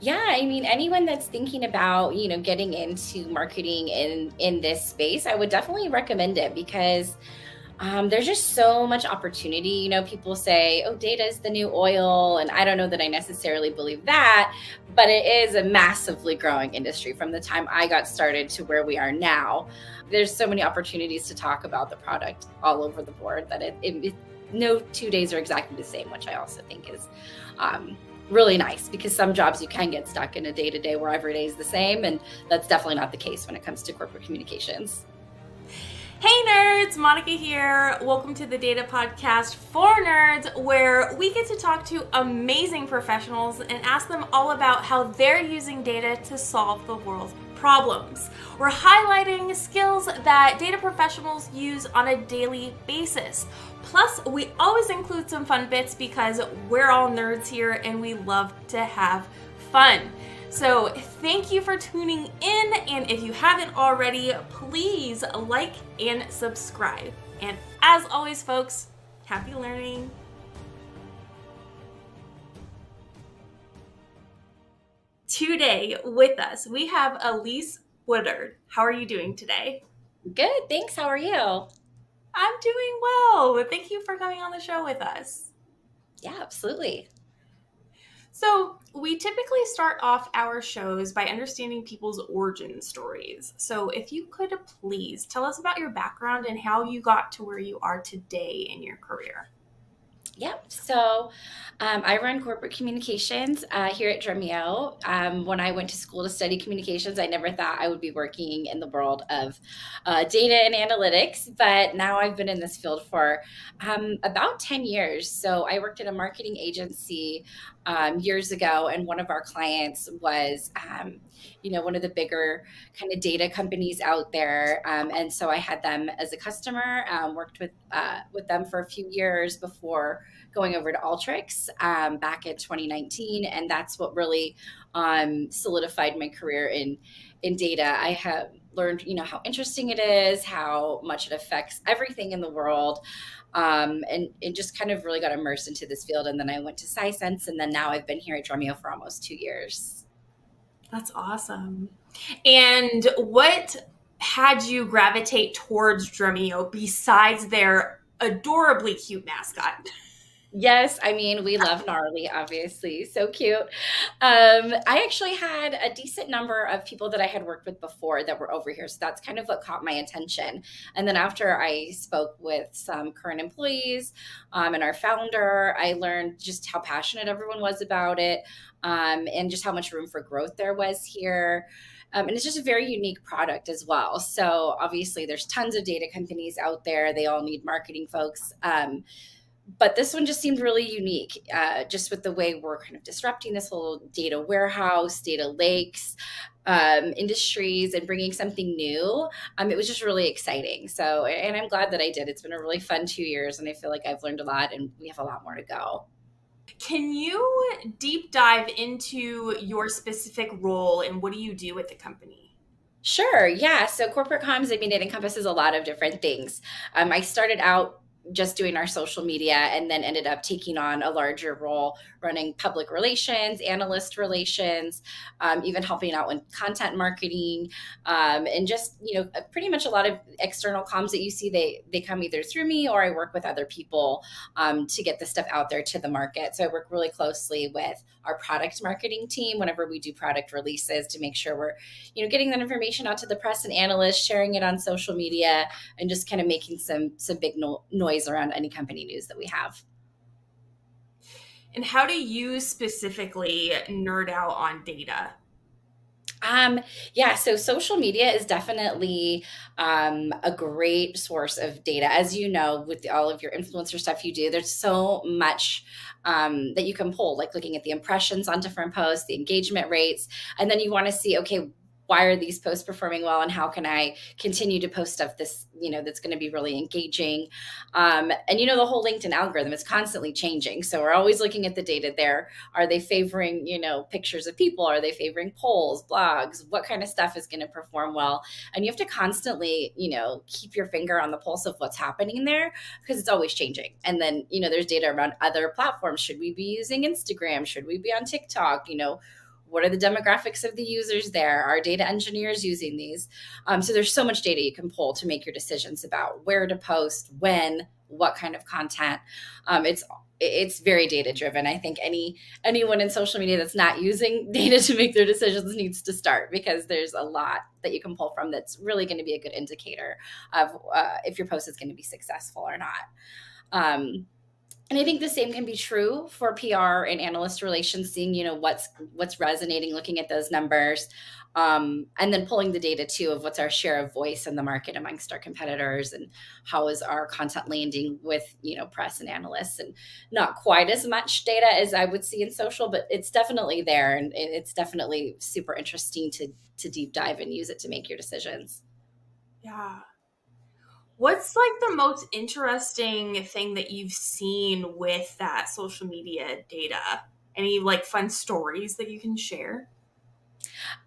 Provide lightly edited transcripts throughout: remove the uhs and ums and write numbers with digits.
Yeah, I mean, anyone that's thinking about, getting into marketing in this space, I would definitely recommend it because there's just so much opportunity. People say, oh, data is the new oil. And I don't know that I necessarily believe that, but it is a massively growing industry from the time I got started to where we are now. There's so many opportunities to talk about the product all over the board that no 2 days are exactly the same, which I also think is um, really nice because some jobs you can get stuck in a day to day where every day is the same. And that's definitely not the case when it comes to corporate communications. Hey nerds, Monica here. Welcome to the Data Podcast for Nerds, where we get to talk to amazing professionals and ask them all about how they're using data to solve the world's problems. We're highlighting skills that data professionals use on a daily basis. Plus, we always include some fun bits because we're all nerds here and we love to have fun. So thank you for tuning in, and if you haven't already, please like and subscribe. And as always, folks, happy learning. Today with us, we have Elise Woodard. How are you doing today? Good. Thanks. How are you? I'm doing well. Thank you for coming on the show with us. Yeah, absolutely. So, we typically start off our shows by understanding people's origin stories. So, if you could please tell us about your background and how you got to where you are today in your career. Yep. So I run corporate communications here at Dremio. When I went to school to study communications, I never thought I would be working in the world of data and analytics, but now I've been in this field for about 10 years. So I worked at a marketing agency years ago, and one of our clients was, one of the bigger kind of data companies out there. And so I had them as a customer, worked with them for a few years before going over to Alteryx back in 2019, and that's what really solidified my career in data. I have learned, how interesting it is, how much it affects everything in the world, and just kind of really got immersed into this field. And then I went to SciSense, and then now I've been here at Dremio for almost 2 years. That's awesome. And what had you gravitate towards Dremio besides their adorably cute mascot? Yes, I mean, we love Gnarly, obviously. So cute. I actually had a decent number of people that I had worked with before that were over here. So that's kind of what caught my attention. And then after I spoke with some current employees and our founder, I learned just how passionate everyone was about it, and just how much room for growth there was here. And it's just a very unique product as well. So obviously, there's tons of data companies out there. They all need marketing folks. But this one just seemed really unique, just with the way we're kind of disrupting this whole data warehouse, data lakes industries and bringing something new. It was just really exciting. So, and I'm glad that I did. It's been a really fun 2 years, and I feel like I've learned a lot, and we have a lot more to go. Can you deep dive into your specific role and what do you do at the company? Sure. Yeah. So corporate comms, I mean, it encompasses a lot of different things. I started out just doing our social media and then ended up taking on a larger role running public relations, analyst relations, even helping out with content marketing, and just, pretty much a lot of external comms that you see, they come either through me or I work with other people to get the stuff out there to the market. So I work really closely with our product marketing team whenever we do product releases to make sure we're, getting that information out to the press and analysts, sharing it on social media, and just kind of making some big noise around any company news that we have. And how do you specifically nerd out on data? Yeah, so social media is definitely a great source of data. As you know, with all of your influencer stuff you do, there's so much that you can pull, like looking at the impressions on different posts, the engagement rates, and then you want to see, okay, why are these posts performing well, and how can I continue to post stuff that's going to be really engaging. And the whole LinkedIn algorithm is constantly changing, so we're always looking at the data there. Are they favoring, pictures of people? Are they favoring polls, blogs? What kind of stuff is going to perform well? And you have to constantly, keep your finger on the pulse of what's happening there because it's always changing. And then, there's data around other platforms. Should we be using Instagram? Should we be on TikTok? what are the demographics of the users there? Are data engineers using these? So there's so much data you can pull to make your decisions about where to post, when, what kind of content. It's very data driven. I think anyone in social media that's not using data to make their decisions needs to start, because there's a lot that you can pull from that's really going to be a good indicator of if your post is going to be successful or not. And I think the same can be true for PR and analyst relations, seeing, what's resonating, looking at those numbers, and then pulling the data too of what's our share of voice in the market amongst our competitors, and how is our content landing with, press and analysts. And not quite as much data as I would see in social, but it's definitely there, and it's definitely super interesting to deep dive and use it to make your decisions. Yeah. What's like the most interesting thing that you've seen with that social media data? Any like fun stories that you can share?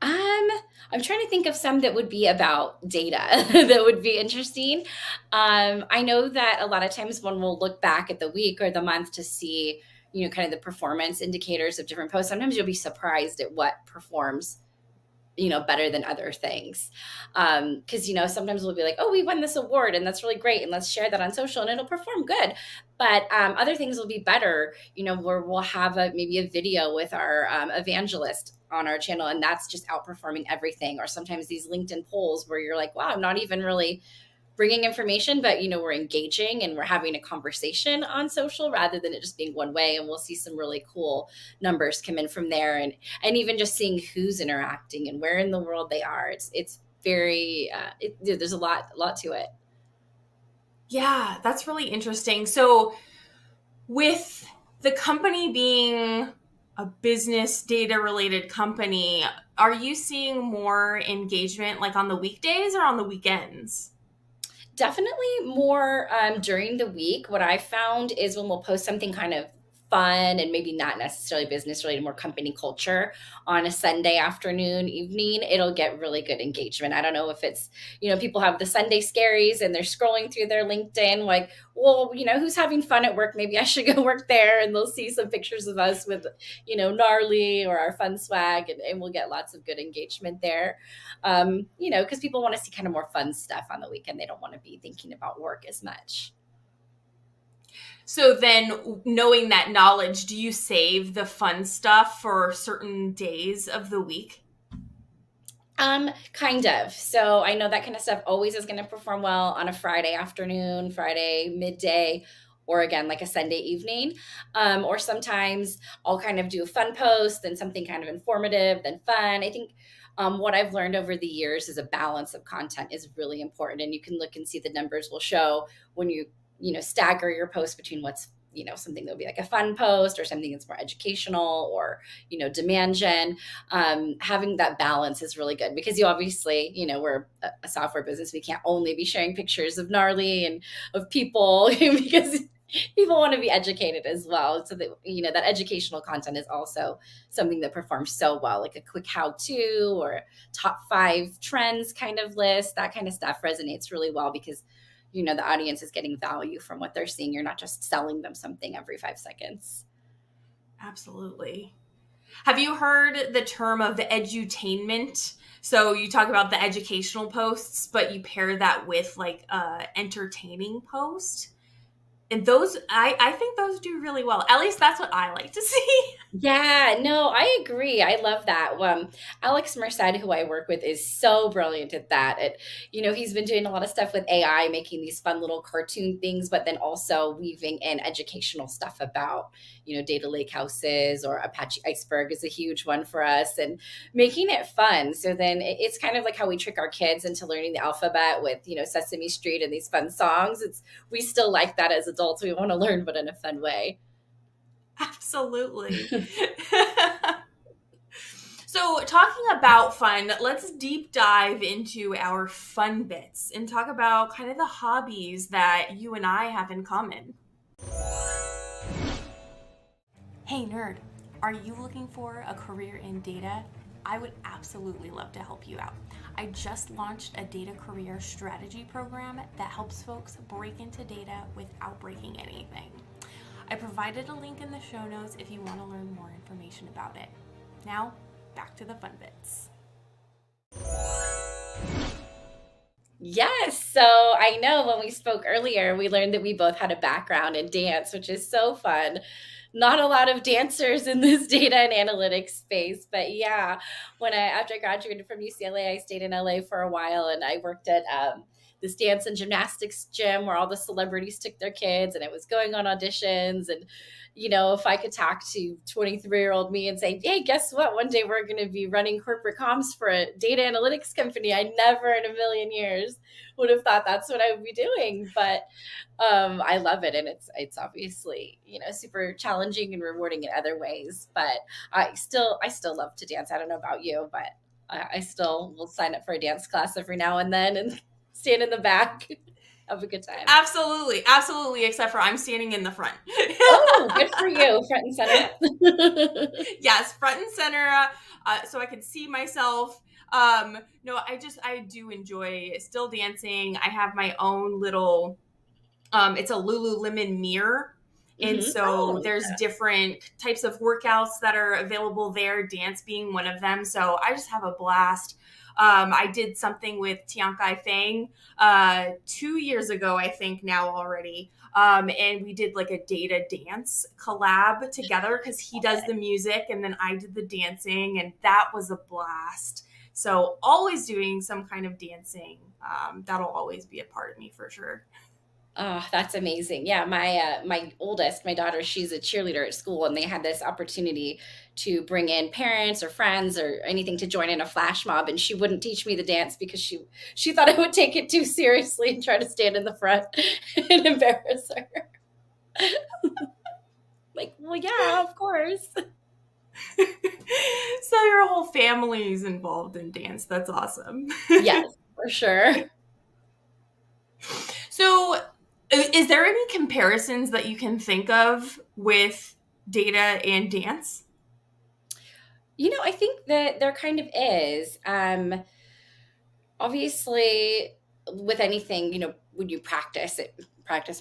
I'm trying to think of some that would be about data that would be interesting. I know that a lot of times when we'll look back at the week or the month to see, kind of the performance indicators of different posts, sometimes you'll be surprised at what performs better than other things. Because, sometimes we'll be like, oh, we won this award and that's really great, and let's share that on social and it'll perform good. But other things will be better, where we'll have maybe a video with our evangelist on our channel, and that's just outperforming everything. Or sometimes these LinkedIn polls where you're like, wow, I'm not even really bringing information, but we're engaging and we're having a conversation on social rather than it just being one way. And we'll see some really cool numbers come in from there, and even just seeing who's interacting and where in the world they are. It's very there's a lot to it. Yeah, that's really interesting. So with the company being a business data related company, are you seeing more engagement like on the weekdays or on the weekends? Definitely more during the week. What I found is when we'll post something kind of fun and maybe not necessarily business related, more company culture on a Sunday afternoon, evening, it'll get really good engagement. I don't know if it's, people have the Sunday scaries and they're scrolling through their LinkedIn like, well, who's having fun at work? Maybe I should go work there. And they'll see some pictures of us with, gnarly or our fun swag, and we'll get lots of good engagement there. Because people want to see kind of more fun stuff on the weekend. They don't want to be thinking about work as much. So then, knowing that knowledge, do you save the fun stuff for certain days of the week? Kind of. So I know that kind of stuff always is going to perform well on a Friday afternoon, Friday midday, or again, like a Sunday evening. Or sometimes I'll kind of do a fun post, then something kind of informative, then fun. I think what I've learned over the years is a balance of content is really important. And you can look and see the numbers will show when you stagger your post between what's, something that'll be like a fun post or something that's more educational or, demand gen. Having that balance is really good, because you obviously, we're a software business. We can't only be sharing pictures of gnarly and of people because people want to be educated as well. So that, that educational content is also something that performs so well, like a quick how-to or top 5 trends kind of list. That kind of stuff resonates really well because the audience is getting value from what they're seeing. You're not just selling them something every 5 seconds. Absolutely. Have you heard the term of the edutainment? So you talk about the educational posts, but you pair that with like a entertaining post. And those, I think those do really well. At least that's what I like to see. Yeah, no, I agree. I love that. Alex Merced, who I work with, is so brilliant at that. He's been doing a lot of stuff with AI, making these fun little cartoon things, but then also weaving in educational stuff about, data lake houses, or Apache Iceberg is a huge one for us, and making it fun. So then it's kind of like how we trick our kids into learning the alphabet with, Sesame Street and these fun songs. We still like that as adults. We want to learn, but in a fun way. Absolutely. So talking about fun, let's deep dive into our fun bits and talk about kind of the hobbies that you and I have in common. Hey nerd, are you looking for a career in data? I would absolutely love to help you out. I just launched a data career strategy program that helps folks break into data without breaking anything. I provided a link in the show notes if you want to learn more information about it. Now, back to the fun bits. Yes. So I know when we spoke earlier, we learned that we both had a background in dance, which is so fun. Not a lot of dancers in this data and analytics space, but yeah, after I graduated from UCLA, I stayed in LA for a while and I worked at this dance and gymnastics gym where all the celebrities took their kids and it was going on auditions. And if I could talk to 23-year-old me and say, hey, guess what? One day we're going to be running corporate comms for a data analytics company. I never in a million years would have thought that's what I would be doing. But I love it. And it's obviously, super challenging and rewarding in other ways. But I still love to dance. I don't know about you, but I still will sign up for a dance class every now and then and stand in the back. Have a good time. Absolutely. Absolutely. Except for I'm standing in the front. Oh, good for you. Front and center. Yes, front and center, so I can see myself. No, I do enjoy still dancing. I have my own little, it's a Lululemon mirror. And so there's different types of workouts that are available there, dance being one of them. So I just have a blast. I did something with Tian Kai Fang 2 years ago, I think now already. And we did like a data dance collab together because he does the music and then I did the dancing, and that was a blast. So always doing some kind of dancing. That'll always be a part of me for sure. Oh, that's amazing. Yeah, my oldest, my daughter, she's a cheerleader at school, and they had this opportunity to bring in parents or friends or anything to join in a flash mob, and she wouldn't teach me the dance because she thought I would take it too seriously and try to stand in the front and embarrass her. Like, well, yeah, of course. So your whole family's involved in dance. That's awesome. Yes, for sure. So is there any comparisons that you can think of with data and dance? I think that there kind of is. Obviously, with anything, when you practice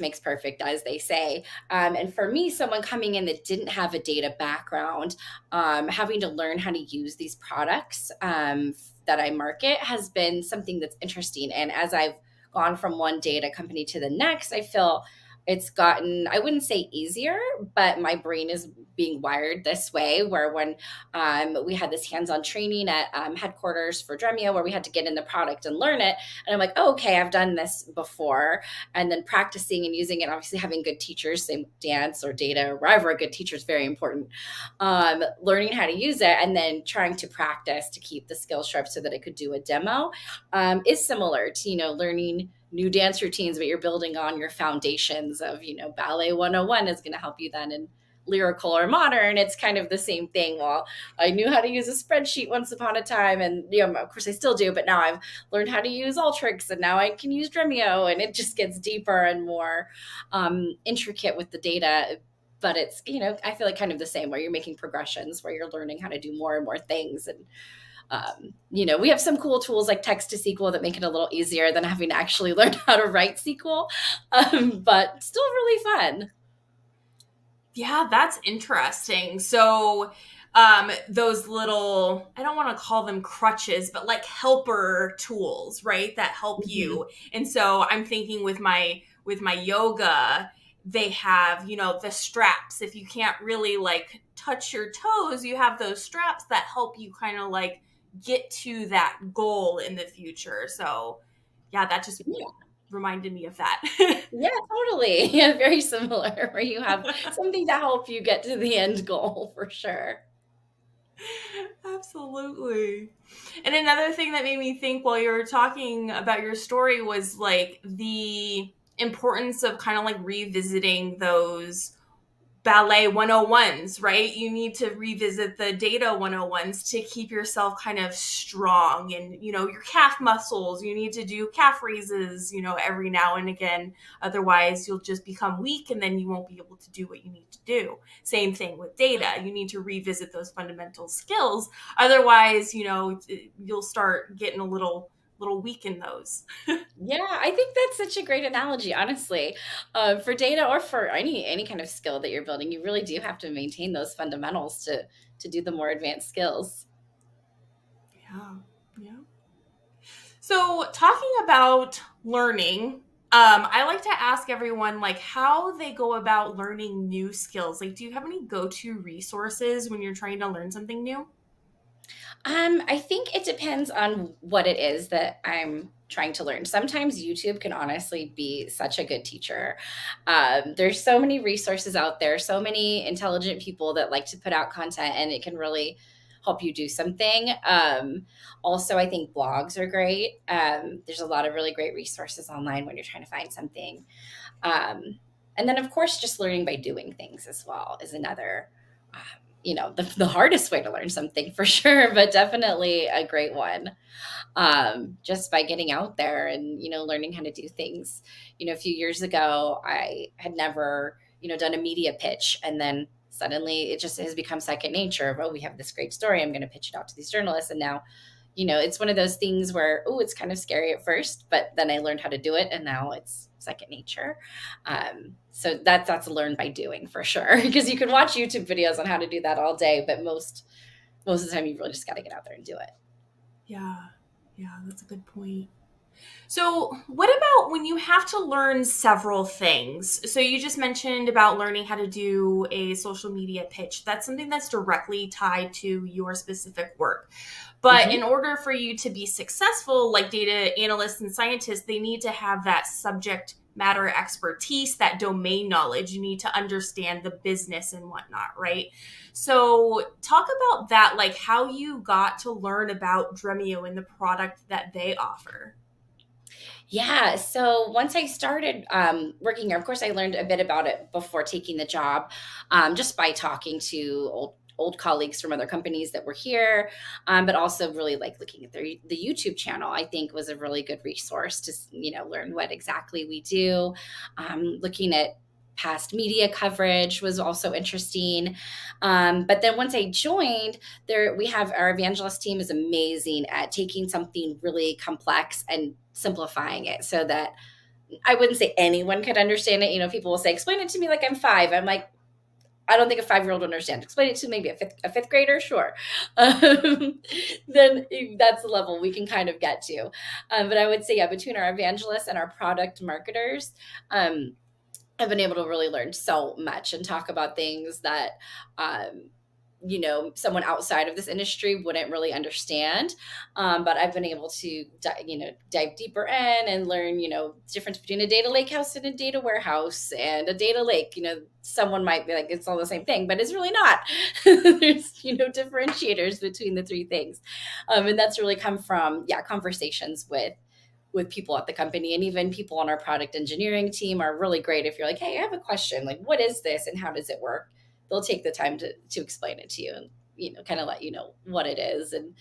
makes perfect, as they say. And for me, someone coming in that didn't have a data background, having to learn how to use these products that I market has been something that's interesting. And as I've gone from one data company to the next, I feel it's gotten, I wouldn't say easier, but my brain is being wired this way where when we had this hands-on training at headquarters for Dremio where we had to get in the product and learn it. And I'm like, oh, okay, I've done this before. And then practicing and using it, obviously having good teachers, same dance or data or wherever a good teacher is very important. Learning how to use it and then trying to practice to keep the skills sharp so that I could do a demo is similar to, learning new dance routines, but you're building on your foundations of, ballet 101 is going to help you then in lyrical or modern. It's kind of the same thing. Well, I knew how to use a spreadsheet once upon a time, and of course I still do, but now I've learned how to use Alteryx, and now I can use Dremio, and it just gets deeper and more intricate with the data. But it's, I feel like kind of the same where you're making progressions, where you're learning how to do more and more things. And we have some cool tools like text to SQL that make it a little easier than having to actually learn how to write SQL, but still really fun. Yeah, that's interesting. So those little, I don't want to call them crutches, but like helper tools, right? That help you. And so I'm thinking with my yoga, they have, the straps. If you can't really like touch your toes, you have those straps that help you kind of like get to that goal in the future. So yeah, that just reminded me of that. Yeah, totally. Yeah, very similar where you have something to help you get to the end goal for sure. Absolutely. And another thing that made me think while you were talking about your story was like the importance of kind of like revisiting those ballet 101s, right? You need to revisit the data 101s to keep yourself kind of strong and, your calf muscles. You need to do calf raises, every now and again. Otherwise, you'll just become weak and then you won't be able to do what you need to do. Same thing with data. You need to revisit those fundamental skills. Otherwise, you'll start getting a little weak in those. Yeah, I think that's such a great analogy, honestly. For data or for any kind of skill that you're building, you really do have to maintain those fundamentals to do the more advanced skills. So, talking about learning, I like to ask everyone like how they go about learning new skills. Like, do you have any go-to resources when you're trying to learn something new? I think it depends on what it is that I'm trying to learn. Sometimes YouTube can honestly be such a good teacher. There's so many resources out there, so many intelligent people that like to put out content, and it can really help you do something. Also, I think blogs are great. There's a lot of really great resources online when you're trying to find something. And then, of course, just learning by doing things as well is another, the hardest way to learn something for sure, but definitely a great one. Just by getting out there and, learning how to do things. A few years ago, I had never, done a media pitch. And then suddenly it just has become second nature of, oh, we have this great story. I'm going to pitch it out to these journalists. And now, it's one of those things where, oh, it's kind of scary at first, but then I learned how to do it, and now it's second nature. So that's learned by doing for sure, because you can watch YouTube videos on how to do that all day, but most of the time you really just got to get out there and do it. Yeah. Yeah, that's a good point. So, what about when you have to learn several things? So, you just mentioned about learning how to do a social media pitch. That's something that's directly tied to your specific work. But in Hmm. order for you to be successful, like data analysts and scientists, they need to have that subject matter expertise, that domain knowledge. You need to understand the business and whatnot, right? So, talk about that, like how you got to learn about Dremio and the product that they offer. Yeah. So once I started working here, of course, I learned a bit about it before taking the job, just by talking to old colleagues from other companies that were here, but also really like looking at the YouTube channel. I think was a really good resource to learn what exactly we do. Looking at past media coverage was also interesting. But then once I joined, there we have our evangelist team is amazing at taking something really complex and simplifying it so that I wouldn't say anyone could understand it. People will say, explain it to me like I'm five. I'm like, I don't think a 5-year-old would understand. Explain it to maybe a fifth grader, sure. Um, then that's the level we can kind of get to. But I would say, yeah, between our evangelists and our product marketers, I've been able to really learn so much and talk about things that, someone outside of this industry wouldn't really understand. But I've been able to, dive deeper in and learn, the difference between a data lake house and a data warehouse and a data lake. Someone might be like, it's all the same thing, but it's really not. There's, differentiators between the three things. And that's really come from, yeah, conversations with people at the company, and even people on our product engineering team are really great. If you're like, hey, I have a question, like what is this and how does it work, they'll take the time to explain it to you and kind of let you know what it is. And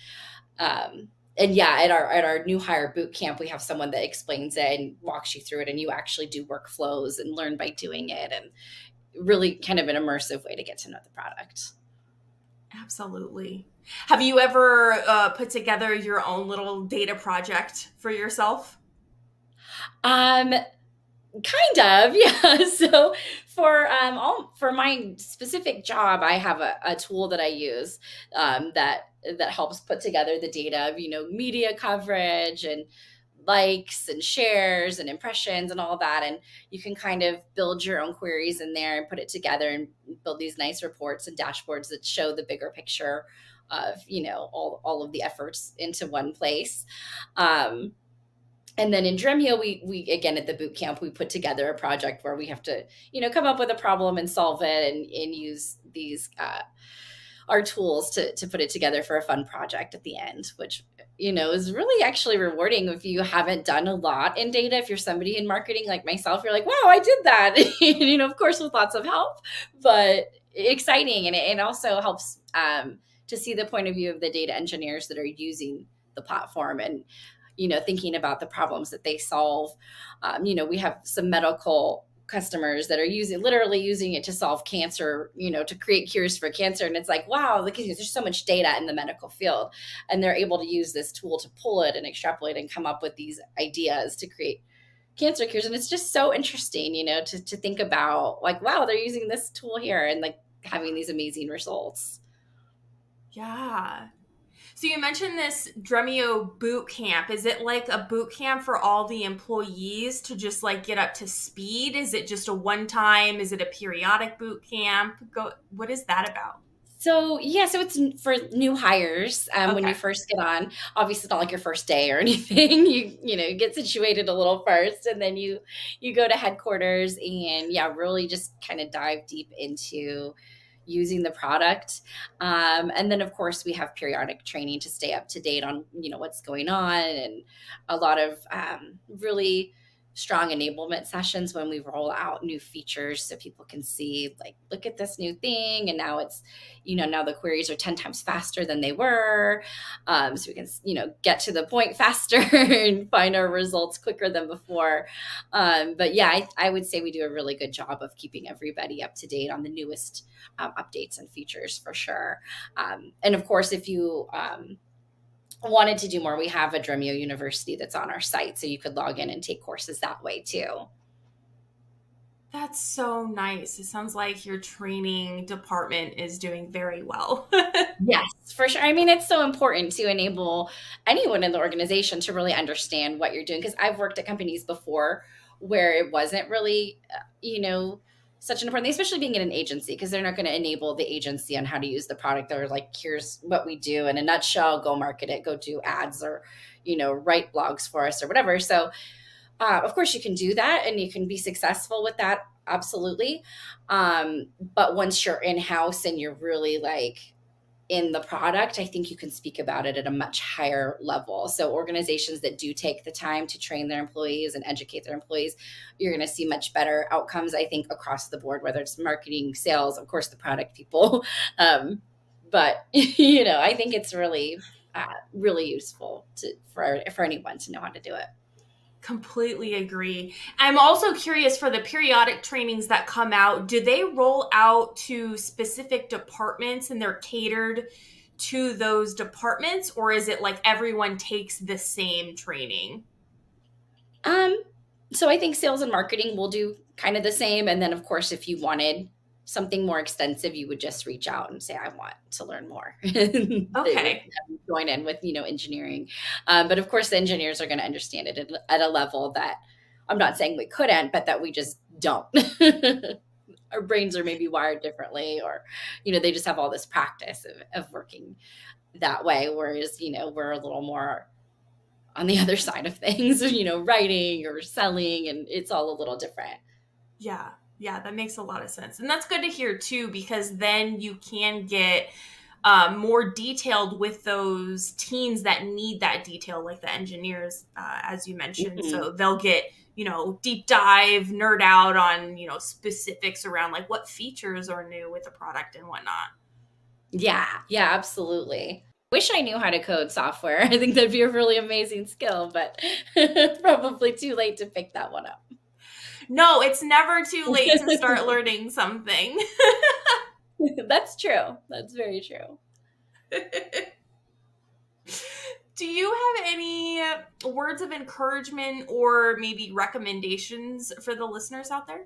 yeah, at our new hire boot camp, we have someone that explains it and walks you through it, and you actually do workflows and learn by doing it, and really kind of an immersive way to get to know the product. Absolutely. Have you ever put together your own little data project for yourself? um Kind of, yeah. So for my specific job, I have a tool that I use, that helps put together the data of media coverage and likes and shares and impressions and all that, and you can kind of build your own queries in there and put it together and build these nice reports and dashboards that show the bigger picture of all of the efforts into one place. Um, and then in Dremio, we again at the boot camp we put together a project where we have to come up with a problem and solve it, and use these our tools to put it together for a fun project at the end, which is really actually rewarding if you haven't done a lot in data. If you're somebody in marketing like myself, you're like, wow, I did that. Of course with lots of help, but exciting, and it also helps to see the point of view of the data engineers that are using the platform, and thinking about the problems that they solve. We have some medical customers that are literally using it to solve cancer, to create cures for cancer. And it's like, wow, look, there's so much data in the medical field, and they're able to use this tool to pull it and extrapolate and come up with these ideas to create cancer cures. And it's just so interesting, to think about, like, wow, they're using this tool here and like having these amazing results. Yeah. So you mentioned this Dremio boot camp. Is it like a boot camp for all the employees to just like get up to speed? Is it just a one time? Is it a periodic boot camp? What is that about? So yeah, so it's for new hires when Okay. you first get on. Obviously, it's not like your first day or anything. You get situated a little first, and then you go to headquarters, and yeah, really just kind of dive deep into using the product. And then of course we have periodic training to stay up to date on what's going on, and a lot of really strong enablement sessions when we roll out new features so people can see, like, look at this new thing, and now it's now the queries are 10 times faster than they were, so we can get to the point faster and find our results quicker than before. But yeah, I would say we do a really good job of keeping everybody up to date on the newest updates and features for sure. And of course, if you wanted to do more, we have a Dremio University that's on our site, so you could log in and take courses that way too. That's so nice. It sounds like your training department is doing very well. Yes, for sure. I mean, it's so important to enable anyone in the organization to really understand what you're doing. Because I've worked at companies before where it wasn't really, such an important thing, especially being in an agency, because they're not going to enable the agency on how to use the product. They're like, here's what we do in a nutshell, go market it, go do ads, or, write blogs for us or whatever. So of course, you can do that and you can be successful with that. Absolutely. But once you're in house and you're really like in the product, I think you can speak about it at a much higher level. So organizations that do take the time to train their employees and educate their employees, you're going to see much better outcomes, I think, across the board, whether it's marketing, sales, of course, the product people. But, I think it's really, really useful for anyone to know how to do it. Completely agree. I'm also curious for the periodic trainings that come out, do they roll out to specific departments and they're catered to those departments, or is it like everyone takes the same training? Um, so I think sales and marketing will do kind of the same. And then, of course, if you wanted something more extensive, you would just reach out and say, I want to learn more. They would Okay. join in with, engineering. But of course, the engineers are going to understand it at a level that I'm not saying we couldn't, but that we just don't. Our brains are maybe wired differently, or, they just have all this practice of working that way. Whereas, we're a little more on the other side of things, writing or selling, and it's all a little different. Yeah. Yeah, that makes a lot of sense. And that's good to hear too, because then you can get more detailed with those teams that need that detail, like the engineers, as you mentioned. Mhm. So they'll get, deep dive, nerd out on, specifics around like what features are new with the product and whatnot. Yeah, yeah, absolutely. Wish I knew how to code software. I think that'd be a really amazing skill, but probably too late to pick that one up. No, it's never too late to start learning something. That's true. That's very true. Do you have any words of encouragement or maybe recommendations for the listeners out there?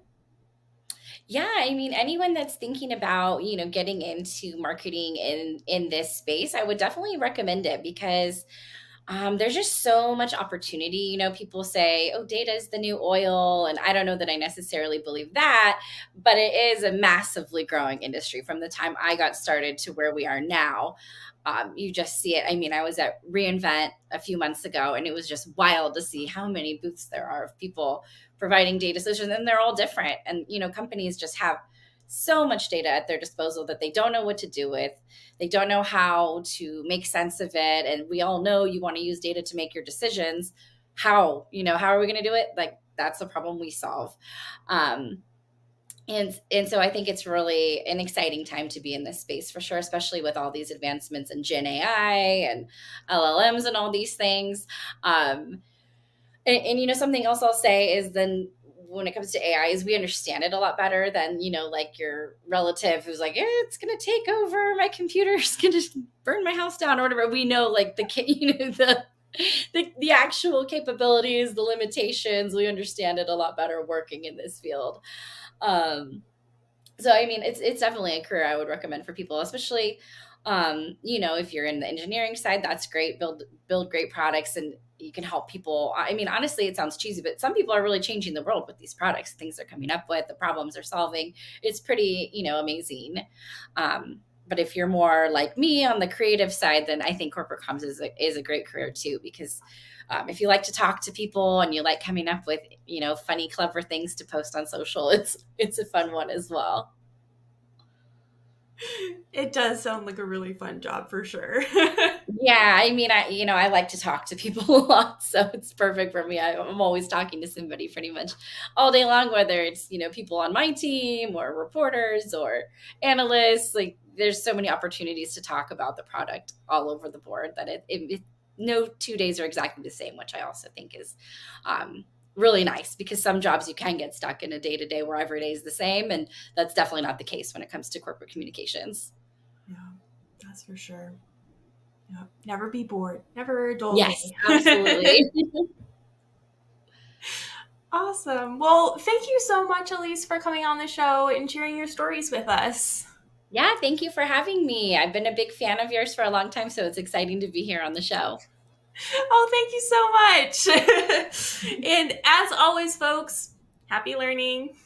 Yeah, I mean, anyone that's thinking about, getting into marketing in this space, I would definitely recommend it because there's just so much opportunity. People say, oh, data is the new oil. And I don't know that I necessarily believe that, but it is a massively growing industry from the time I got started to where we are now. You just see it. I mean, I was at reInvent a few months ago, and it was just wild to see how many booths there are of people providing data solutions, and they're all different. And, companies just have so much data at their disposal that they don't know what to do with. They don't know how to make sense of it. And we all know you want to use data to make your decisions. How are we going to do it? Like, that's the problem we solve. And so I think it's really an exciting time to be in this space for sure, especially with all these advancements in Gen AI and LLMs and all these things. And something else I'll say is, then when it comes to AI, is we understand it a lot better than, like your relative who's like, it's going to take over, my computer's going to burn my house down or whatever. We know, like, the actual capabilities, the limitations. We understand it a lot better working in this field. So I mean, it's definitely a career I would recommend for people, especially If you're in the engineering side, that's great. Build great products, and you can help people. I mean, honestly, it sounds cheesy, but some people are really changing the world with these products, things they're coming up with, the problems they're solving. It's pretty, amazing. But if you're more like me on the creative side, then I think corporate comms is a great career too, because if you like to talk to people and you like coming up with, funny, clever things to post on social, it's a fun one as well. It does sound like a really fun job for sure. Yeah, I mean, I like to talk to people a lot, so it's perfect for me. I'm always talking to somebody pretty much all day long, whether it's, people on my team or reporters or analysts. Like, there's so many opportunities to talk about the product all over the board that no 2 days are exactly the same, which I also think is really nice, because some jobs you can get stuck in a day to day where every day is the same. And that's definitely not the case when it comes to corporate communications. Yeah, that's for sure. Yep. Never be bored. Never a dull Yes, day. absolutely. Awesome. Well, thank you so much, Elise, for coming on the show and sharing your stories with us. Yeah, thank you for having me. I've been a big fan of yours for a long time, so it's exciting to be here on the show. Oh, thank you so much. And as always, folks, happy learning.